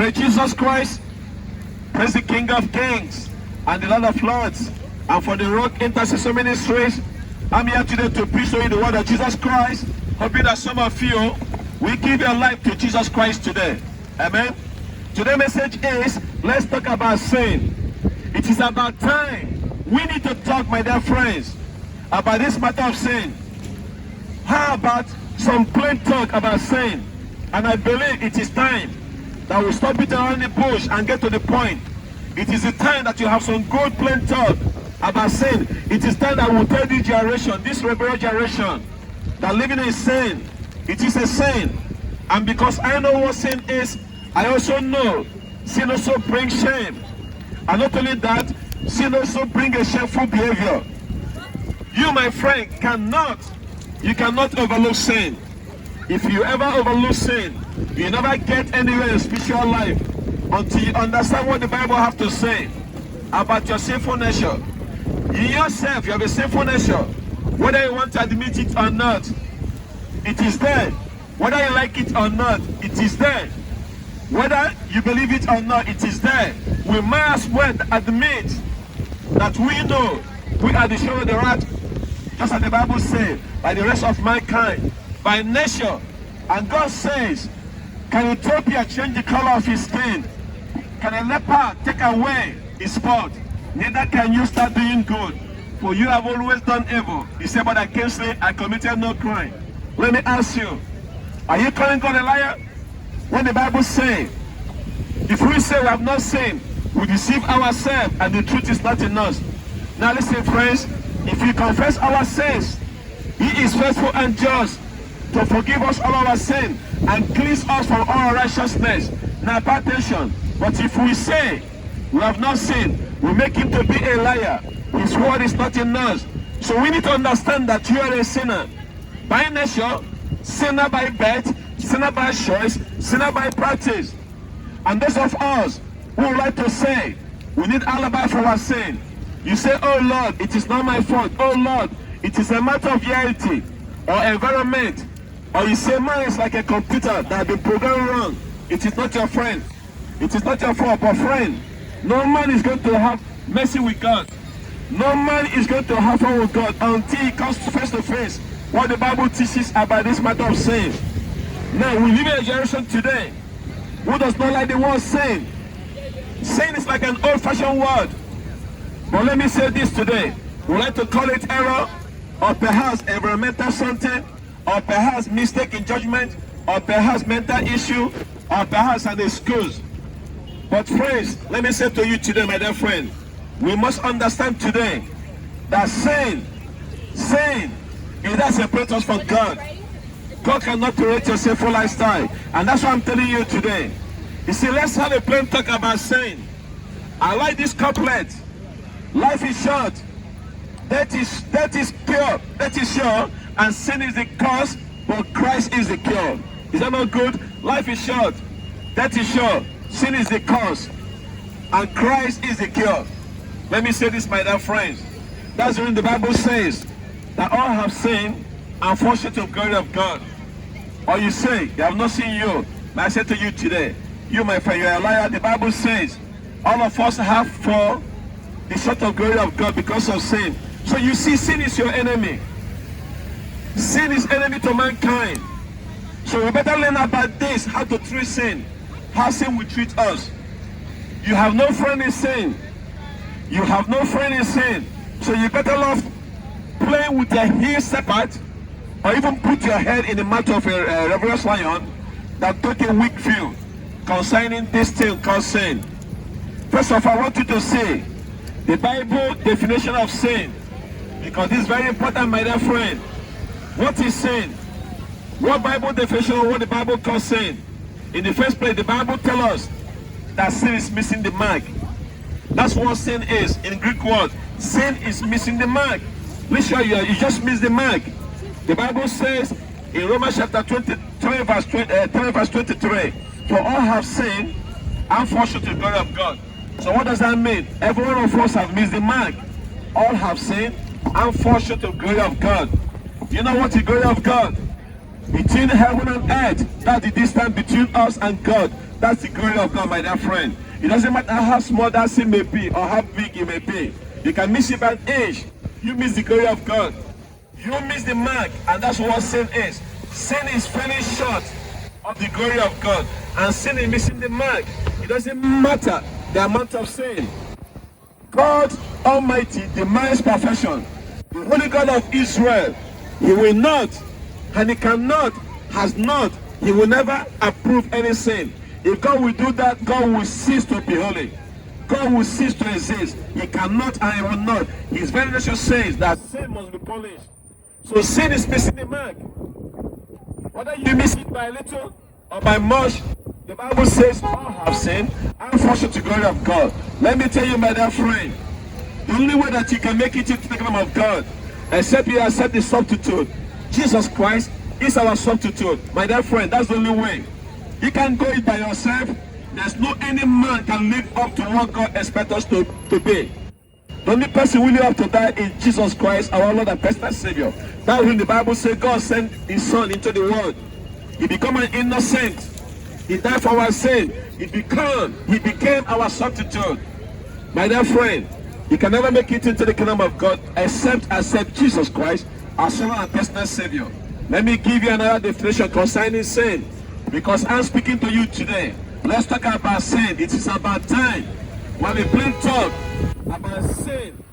Praise Jesus Christ. Praise the King of Kings and the Lord of Lords. And for the Rock Intercessor Ministries, I'm here today to preach to you the word of Jesus Christ. Hoping that some of you will give your life to Jesus Christ today. Amen. Today's message is, let's talk about sin. It is about time. We need to talk, my dear friends, about this matter of sin. How about some plain talk about sin? And I believe it is time that we stop beating around the bush and get to the point. It is the time that you have some good plain talk about sin. It is time that we tell this generation, this rebellious generation, that living in sin, it is a sin. And because I know what sin is, I also know sin also brings shame. And not only that, sin also brings a shameful behavior. You, my friend, cannot overlook sin. If you ever overlook sin, you never get anywhere in spiritual life until you understand what the Bible has to say about your sinful nature. You yourself, you have a sinful nature. Whether you want to admit it or not, it is there. Whether you like it or not, it is there. Whether you believe it or not, it is there. We might as well admit that we know we are the children of the wrath, just as the Bible says, by the rest of mankind, by nature. And God says, can Ethiopia change the color of his skin? Can a leper take away his spot? Neither can you start doing good, for you have always done evil. He said, but against me I committed no crime. Let me ask you, are you calling God a liar? When the Bible says, if we say we have not sinned, we deceive ourselves and the truth is not in us. Now listen, friends, if we confess our sins, he is faithful and just to forgive us all our sin and cleanse us from all righteousness. Now pay attention. But if we say we have not sinned, we make him to be a liar. His word is not in us. So we need to understand that you are a sinner by nature, sinner by birth, sinner by choice, sinner by practice. And those of us who would like to say we need alibi for our sin, you say, oh Lord, it is not my fault. Oh Lord, it is a matter of reality or environment. Or you say man is like a computer that has been programmed wrong. It is not your friend. It is not your fault, but friend, no man is going to have mercy with God. No man is going to have fun with God until he comes face to face what the Bible teaches about this matter of sin. Now, we live in a generation today who does not like the word sin. Sin is like an old-fashioned word. But let me say this today. We like to call it error, or perhaps environmental something, or perhaps mistake in judgment, or perhaps mental issue, or perhaps an excuse. But friends, let me say to you today, my dear friend, we must understand today that sin is that separates us from God. God cannot tolerate your sinful lifestyle. And that's what I'm telling you today. You see, let's have a plain talk about sin. I like this couplet. Life is short. That is pure. That is sure. And sin is the cause, but Christ is the cure. Is that not good? Life is short. That is sure. Sin is the cause, and Christ is the cure. Let me say this, my dear friends. That's when the Bible says that all have sinned and fall short of the glory of God. Or you say, they have not seen you. But I say to you today, you, my friend, you are a liar. The Bible says all of us have fallen short of the glory of God because of sin. So you see, sin is your enemy. Sin is enemy to mankind. So we better learn about this, how to treat sin, how sin will treat us. You have no friend in sin. You have no friend in sin. So you better love playing with your heel separate, or even put your head in the mouth of a rebellious lion that took a weak view concerning this thing called sin. First of all, I want you to see the Bible definition of sin, because this is very important, my dear friend. What is sin? What Bible definition of what the Bible calls sin? In the first place, the Bible tells us that sin is missing the mark. That's what sin is in Greek word. Sin is missing the mark. Listen, you just missed the mark. The Bible says in Romans chapter 20, verse 23, for all have sinned and fall short of the glory of God. So what does that mean? Every one of us have missed the mark. All have sinned and fall short of the glory of God. You know what the glory of God? Between heaven and earth, that's the distance between us and God. That's the glory of God, my dear friend. It doesn't matter how small that sin may be or how big it may be. You can miss it by an inch. You miss the glory of God. You miss the mark, and that's what sin is. Sin is falling short of the glory of God, and sin is missing the mark. It doesn't matter the amount of sin. God Almighty demands perfection. The Holy God of Israel, He will not, and He cannot, has not, He will never approve any sin. If God will do that, God will cease to be holy. God will cease to exist. He cannot and He will not. His very nature says that sin must be punished. So sin is missing the mark. Whether you miss it by little or by much, the Bible says all have sinned and fall short of the glory of God. Let me tell you, my dear friend, the only way that you can make it into the kingdom of God, except you accept the substitute. Jesus Christ is our substitute. My dear friend, that's the only way. You can't go it by yourself. There's no any man can live up to what God expects us to be. The only person willing up to that is Jesus Christ, our Lord and personal Savior. That's when the Bible says God sent His Son into the world. He became an innocent. He died for our sin. He became our substitute. My dear friend, you can never make it into the kingdom of God except accept Jesus Christ as Lord and personal Savior. Let me give you another definition concerning sin, because I'm speaking to you today. Let's talk about sin. It is about time when we plain talk about sin.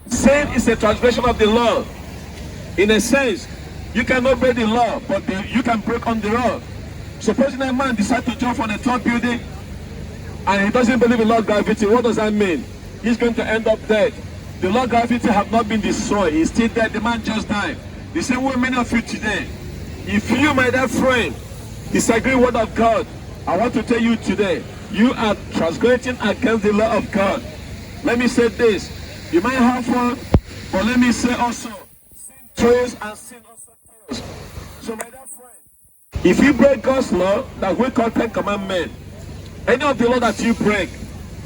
Sin is a transgression of the law. In a sense, you cannot break the law, but you can break on the law. Supposing a man decides to jump from a tall building and he doesn't believe in law of gravity, what does that mean? He's going to end up dead. The law of gravity have not been destroyed. He's still dead. The man just died. The same way many of you today. If you, my dear friend, disagree with the word of God, I want to tell you today, you are transgressing against the law of God. Let me say this. You might have fun, but let me say also, sin kills and sin also kills. So my dear friend, if you break God's law that we call 10 Commandments, any of the law that you break,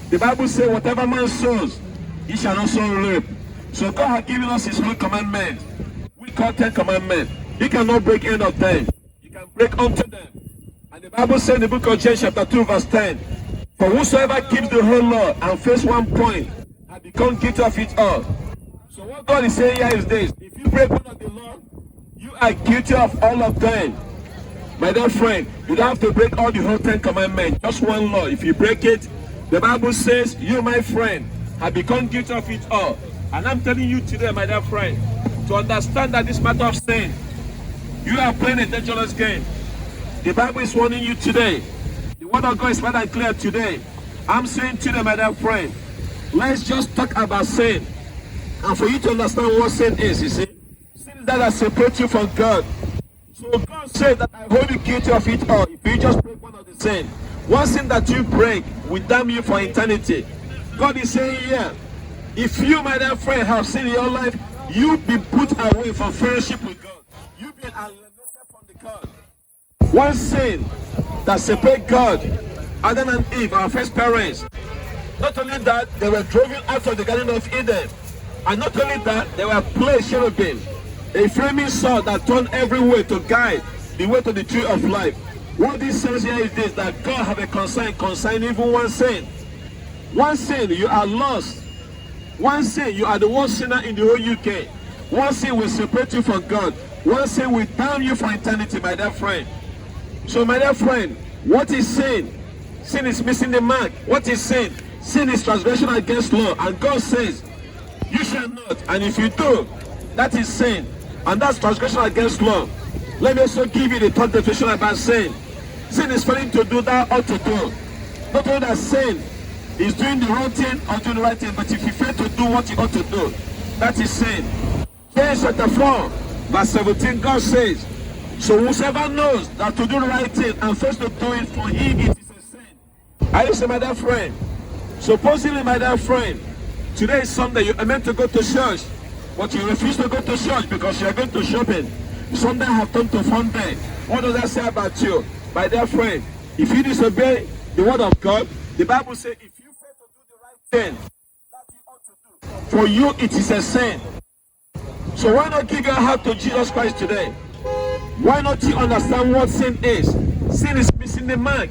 the Bible says whatever man sows, he shall also reap. So God has given us His holy commandment. We call 10 Commandments. You cannot break any of them. You can break unto them. And the Bible says in the book of James chapter 2 verse 10, for whosoever keeps the whole law and fails one point, has become guilty of it all. So what God is saying here is this: if you break one of the law, you are guilty of all of them. My dear friend, you don't have to break all the whole 10 Commandments, just one law. If you break it, the Bible says you, my friend, have become guilty of it all. And I'm telling you today, my dear friend, to understand that this matter of sin, you are playing a dangerous game. The Bible is warning you today. The word of God is rather clear today. I'm saying today, my dear friend, let's just talk about sin. And for you to understand what sin is, you see, sin is that separates you from God. So God said that I hold you guilty of it all. If you just break one of the sin, one sin that you break will damn you for eternity. God is saying here, if you, my dear friend, have sin in your life, you've been put away from fellowship with God. You've been alienated from the God. One sin that separates God, Adam and Eve, our first parents. Not only that, they were driven out of the Garden of Eden. And not only that, they were placed cherubim, a flaming sword that turned every way to guide the way to the tree of life. What this says here is this, that God have a concern concerning even one sin. One sin, you are lost. One sin, you are the worst sinner in the whole UK. One sin will separate you from God. One sin will damn you for eternity, my dear friend. So, my dear friend, what is sin? Sin is missing the mark. What is sin? Sin is transgression against law. And God says, you shall not. And if you do, that is sin. And that's transgression against law. Let me also give you the third definition about sin. Sin is failing to do that ought to do. Not only that sin is doing the wrong thing or doing the right thing, but if you fail to do what you ought to do, that is sin. James chapter 4, verse 17, God says, so whosoever knows that to do the right thing and fails to do it, for him it is a sin. Are you saying, my dear friend? Supposedly, my dear friend, today is Sunday, you are meant to go to church, but you refuse to go to church because you are going to shopping. Sunday have turned to fun day. What does that say about you? My dear friend, if you disobey the word of God, the Bible says if you fail to do the right thing that you ought to do, for you it is a sin. So why not give your heart to Jesus Christ today? Why not you understand what sin is? Sin is missing the mark.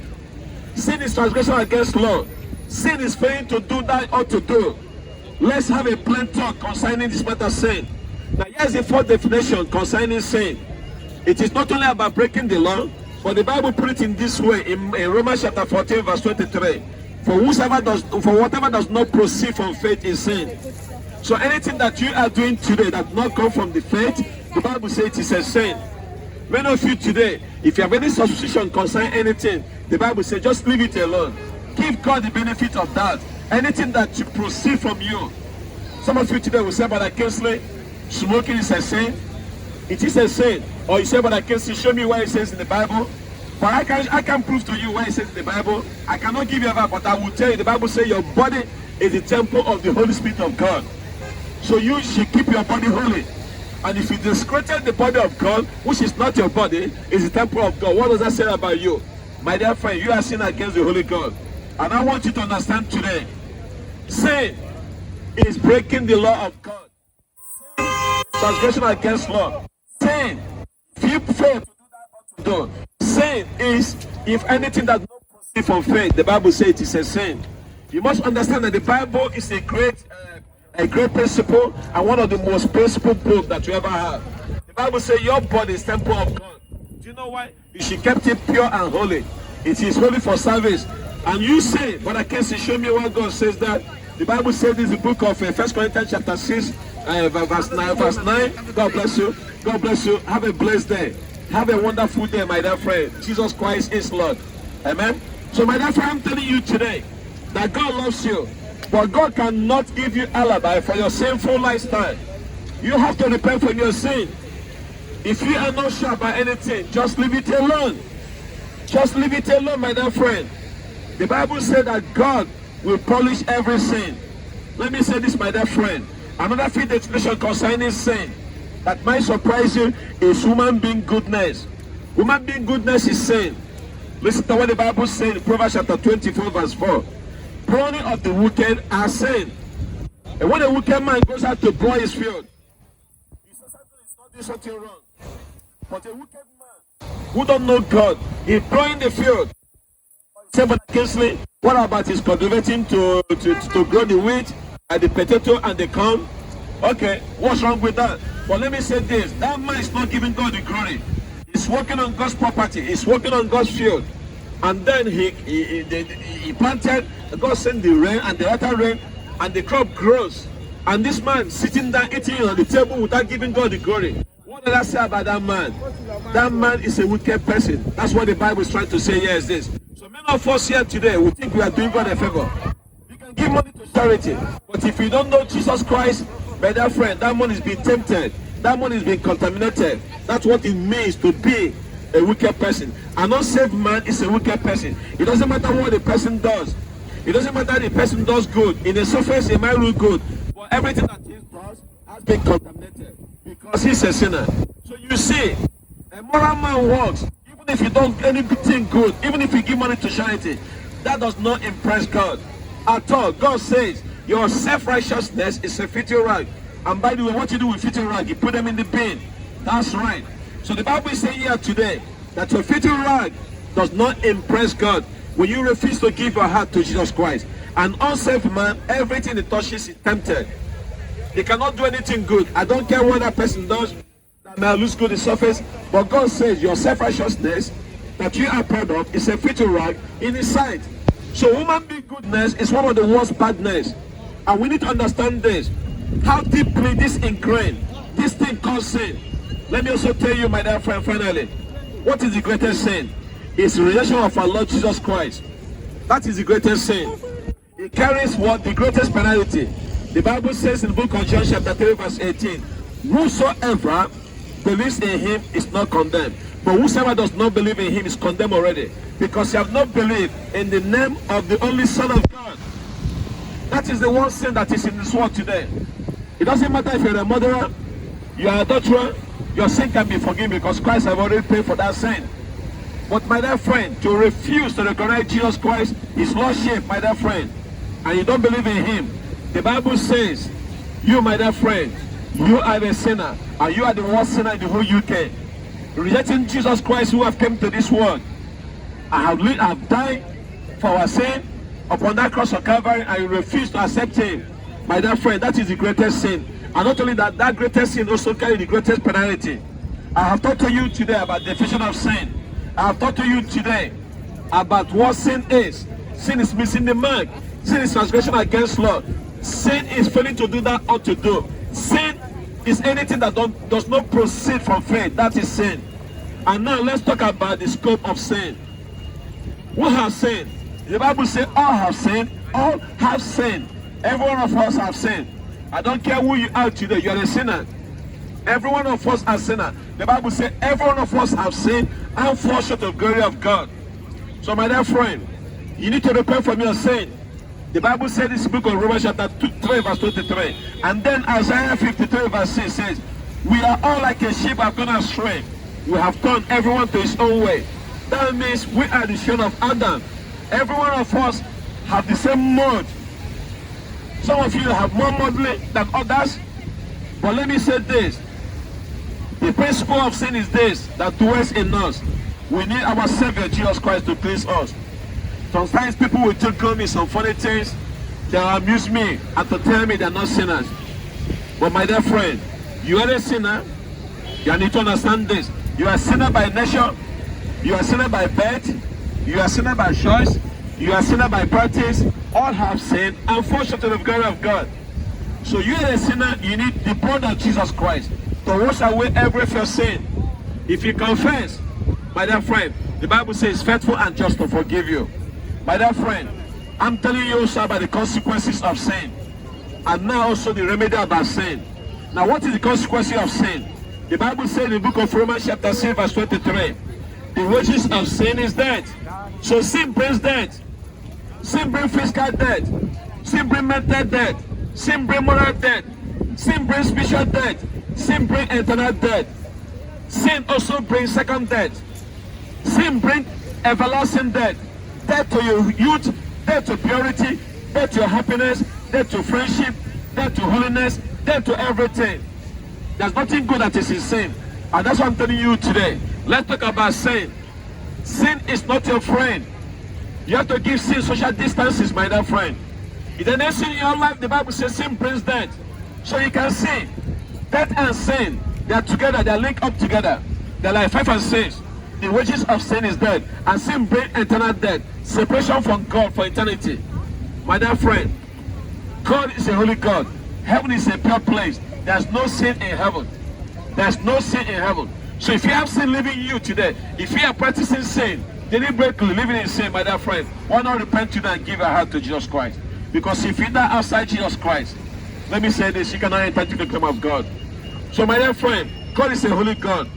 Sin is transgression against law. Sin is failing to do that you ought to do. Let's have a plain talk concerning this matter, sin. Now here's the fourth definition concerning sin. It is not only about breaking the law, but the Bible put it in this way in Romans chapter 14 verse 23. For whatever does not proceed from faith is sin. So anything that you are doing today that does not come from the faith, the Bible says it is a sin. Many of you today, if you have any suspicion concerning anything, the Bible says just leave it alone. Give God the benefit of that. Anything that you proceed from you. Some of you today will say, but I can't slay. Smoking is a sin. It is a sin. Or you say, but I can't see. Show me where it says in the Bible. But I can prove to you where it says in the Bible. I cannot give you a verse, but I will tell you. The Bible says your body is the temple of the Holy Spirit of God. So you should keep your body holy. And if you discredit the body of God, which is not your body, is the temple of God, what does that say about you? My dear friend, you are sinning against the Holy God. And I want you to understand today, sin is breaking the law of God. Sin is transgression against law. Sin, if you fail to do that, do. Sin is, if anything that does not proceed from faith, the Bible says it is a sin. You must understand that the Bible is a great principle and one of the most principled books that you ever have. The Bible says your body is temple of God. Do you know why? You should keep it pure and holy. It is holy for service. And you say, but I can't see, show me where God says that. The Bible says this in the book of 1 Corinthians chapter 6, verse 9. God bless you. God bless you. Have a blessed day. Have a wonderful day, my dear friend. Jesus Christ is Lord. Amen. So my dear friend, I'm telling you today that God loves you. But God cannot give you alibi for your sinful lifestyle. You have to repent from your sin. If you are not sure about anything, just leave it alone. Just leave it alone, my dear friend. The Bible said that God will polish every sin. Let me say this, my dear friend. Another fifth definition concerning sin that might surprise you is human being goodness. Human being goodness is sin. Listen to what the Bible says in Proverbs chapter 24 verse 4. Pruning of the wicked are sin. And when a wicked man goes out to plow his field, he's not doing something wrong. But a wicked man who don't know God, he's plowing the field. Say, but Kingsley, what about his cultivating to grow the wheat and the potato and the corn? Okay, what's wrong with that? But let me say this, that man is not giving God the glory. He's working on God's property. He's working on God's field. And then he planted, God sent the rain and the water rain, and the crop grows. And this man sitting down eating on the table without giving God the glory. What did I say about that man? That man is a wicked person. That's what the Bible is trying to say here is this. So many of us here today, we think we are doing God a favor. You can give money to charity, but if you don't know Jesus Christ, my dear friend, that money is being tempted. That money is being contaminated. That's what it means to be a wicked person. An unsaved man is a wicked person. It doesn't matter what the person does. It doesn't matter if the person does good. In the surface, it might look good. But everything that he does has been contaminated because he's a sinner. So you see, a moral man works. Even if you don't do anything good, even if you give money to charity, that does not impress God at all. God says your self-righteousness is a filthy rag. And by the way, what you do with filthy rag, you put them in the bin. That's right. So the Bible is saying here today that your filthy rag does not impress God when you refuse to give your heart to Jesus Christ. An unsaved man, everything he touches is tempted. He cannot do anything good. I don't care what that person does that may lose good in the surface, but God says your self-righteousness that you are proud of is a filthy rag in his sight. So human being goodness is one of the worst badness. And we need to understand this. How deeply this ingrained, this thing called sin. Let me also tell you, my dear friend, finally, what is the greatest sin? It's the rejection of our Lord Jesus Christ. That is the greatest sin. It carries what? The greatest penalty. The Bible says in the book of John chapter 3 verse 18, whosoever believes in him is not condemned. But whosoever does not believe in him is condemned already, because you have not believed in the name of the only Son of God. That is the one sin that is in this world today. It doesn't matter if you're a murderer, you're an adulterer, your sin can be forgiven because Christ has already paid for that sin. But my dear friend, to refuse to recognize Jesus Christ is lordship, my dear friend, and you don't believe in him, the Bible says, you, my dear friend, you are a sinner, and you are the worst sinner in the whole UK. Rejecting Jesus Christ who have come to this world. I have died for our sin upon that cross of Calvary, and you refuse to accept him, my dear friend, that is the greatest sin. And not only that, that greatest sin also carries the greatest penalty. I have taught to you today about the definition of sin. I have taught to you today about what sin is. Sin is missing the mark. Sin is transgression against law. Sin is failing to do that ought to do. Sin is anything that does not proceed from faith. That is sin. And now let's talk about the scope of sin. Who has sinned? The Bible says all have sinned. All have sinned. Every one of us have sinned. I don't care who you are today. You are a sinner. Every one of us are sinner. The Bible says every one of us have sinned and fall short of the glory of God. So my dear friend, you need to repent from your sin. The Bible said this book of Romans chapter 3 verse 23. And then Isaiah 53 verse 6 says, we are all like a sheep have gone astray. We have turned everyone to his own way. That means we are the children of Adam. Every one of us have the same mode. Some of you have more modeling than others. But let me say this. The principle of sin is this, that dwells in us. We need our Savior Jesus Christ to cleanse us. Sometimes people will tickle me some funny things. They will amuse me and to tell me they are not sinners. But my dear friend, you are a sinner. You need to understand this. You are a sinner by nature. You are a sinner by birth. You are a sinner by choice. You are a sinner by practice. All have sinned and fall short of the glory of God. So you are a sinner. You need the blood of Jesus Christ to wash away every of your sin. If you confess, my dear friend, the Bible says faithful and just to forgive you. My dear friend, I'm telling you also about the consequences of sin. And now also the remedy about sin. Now what is the consequence of sin? The Bible says in the book of Romans chapter 6 verse 23, the wages of sin is death. So sin brings death. Sin brings physical death. Sin brings mental death. Sin brings moral death. Sin brings spiritual death. Sin brings eternal death. Sin also brings second death. Sin brings everlasting death. Death to your youth, death to purity, death to your happiness, death to friendship, death to holiness, death to everything. There's nothing good that is in sin. And that's what I'm telling you today. Let's talk about sin. Sin is not your friend. You have to give sin social distances, my dear friend. If there's no sin in your life, the Bible says sin brings death. So you can see, death and sin, they are together, they are linked up together. They're like 5 and 6. The wages of sin is death, and sin brings eternal death, separation from God for eternity. My dear friend, God is a holy God. Heaven is a pure place. There's no sin in heaven. There's no sin in heaven. So if you have sin living in you today, if you are practicing sin, deliberately living in sin, my dear friend, why not repent today and give your heart to Jesus Christ? Because if you die outside Jesus Christ, let me say this, you cannot enter into the kingdom of God. So my dear friend, God is a holy God.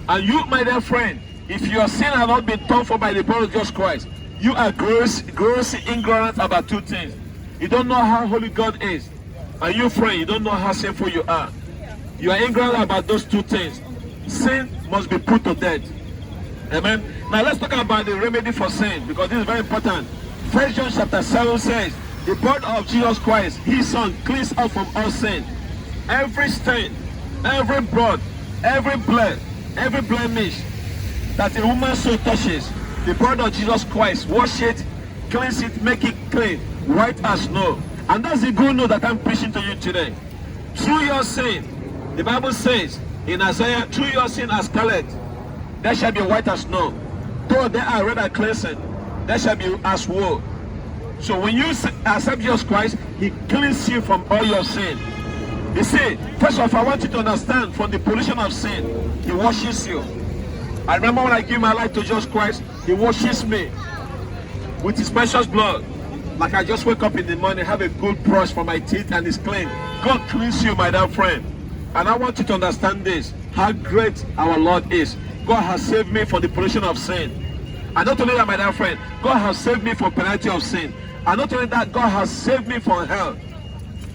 And you, my dear friend, if your sin has not been turned for by the blood of Jesus Christ, you are grossly ignorant about two things. You don't know how holy God is. And you, friend, you don't know how sinful you are. You are ignorant about those two things. Sin must be put to death. Amen. Now let's talk about the remedy for sin, because this is very important. 1 John chapter 7 says, the blood of Jesus Christ, his son, cleans us from all sin. Every stain, every blood, every blood, every blemish that a woman's soul touches, the blood of Jesus Christ, wash it, cleanse it, make it clean, white as snow. And that's the good news that I'm preaching to you today. Through your sin, the Bible says in Isaiah, through your sin as scarlet, there shall be white as snow. Though they are red and cleansing, there shall be as wool. So when you accept Jesus Christ, he cleanses you from all your sin. You see, first of all, I want you to understand, from the pollution of sin, he washes you. I remember when I give my life to Jesus Christ, he washes me with his precious blood. Like I just wake up in the morning, have a good brush for my teeth, and it's clean. God cleans you, my dear friend. And I want you to understand this, how great our Lord is. God has saved me from the pollution of sin. And not only that, my dear friend, God has saved me from penalty of sin. And not only that, God has saved me from hell.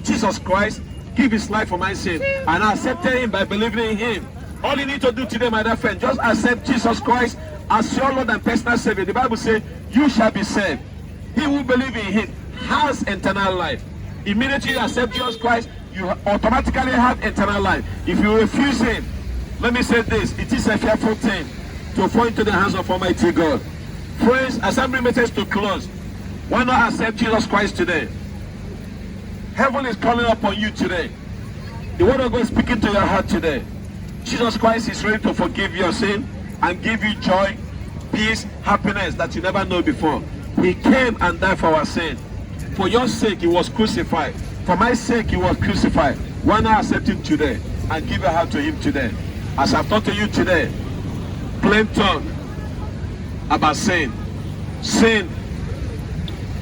Jesus Christ gave his life for my sin, and I accepted him by believing in him. All you need to do today, my dear friend, just accept Jesus Christ as your Lord and personal Savior. The Bible says, you shall be saved. He who believes in him has eternal life. Immediately you accept Jesus Christ, you automatically have eternal life. If you refuse him, let me say this, it is a fearful thing to fall into the hands of Almighty God. Friends, assembly matters to close. Why not accept Jesus Christ today? Heaven is calling upon you today. The word of God is speaking to your heart today. Jesus Christ is ready to forgive your sin and give you joy, peace, happiness that you never know before. He came and died for our sin. For your sake, he was crucified. For my sake, he was crucified. Why not accept him today and give your heart to him today? As I've taught to you today, plain talk about sin. Sin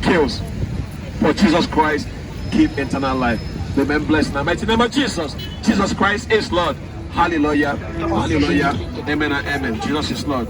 kills. For Jesus Christ, give eternal life. Remain blessed in the mighty name of Jesus. Jesus Christ is Lord. Hallelujah. Hallelujah. Amen and amen. Jesus is Lord.